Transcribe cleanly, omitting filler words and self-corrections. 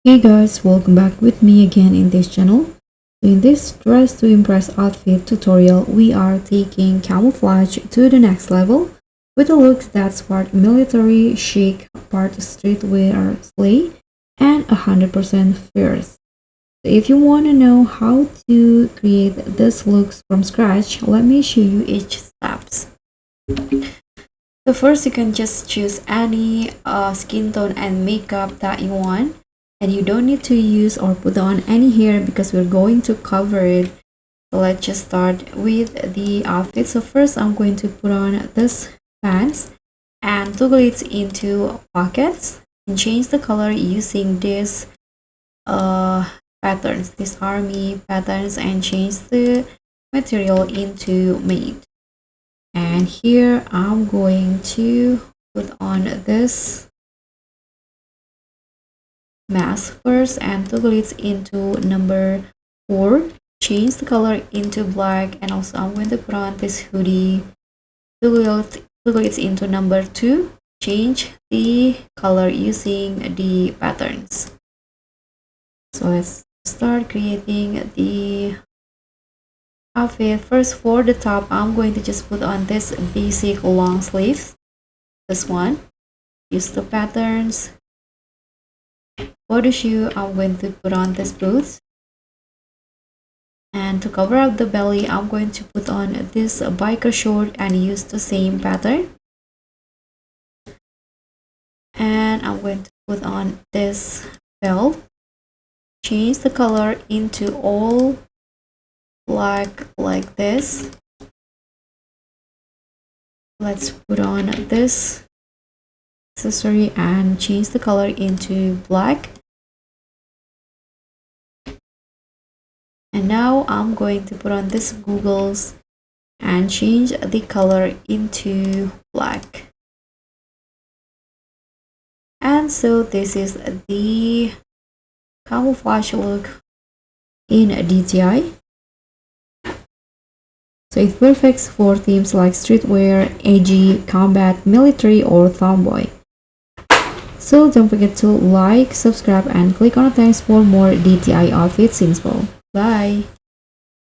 Hey guys, welcome back with me again in this channel. In this dress to impress outfit tutorial, we are taking camouflage to the next level with a look that's part military chic, part streetwear slay, and 100% fierce. So if you want to know how to create this looks from scratch, let me show you each steps. So first, you can just choose any skin tone and makeup that you want, and you don't need to use or put on any hair because we're going to cover it. So let's just start with the outfit. So first, I'm going to put on this pants and toggle it into pockets and change the color using this patterns, these army patterns, and change the material into matte. And here I'm going to put on this mask first and toggle it into number 4, change the color into black, and also I'm going to put on this hoodie, toggle it into number 2, change the color using the patterns. So let's start creating the outfit. First, for the top, I'm going to just put on this basic long sleeves, this one, use the patterns. For the shoe, I'm going to put on this boots, and to cover up the belly, I'm going to put on this biker short and use the same pattern. And I'm going to put on this belt, change the color into all black like this. Let's put on this accessory and change the color into black. And now I'm going to put on this goggles and change the color into black. And so this is the camouflage look in DTI. So it perfect for themes like streetwear, edgy, combat, military, or tomboy. So don't forget to like, subscribe, and click on the thanks for more DTI outfits inspo. Bye!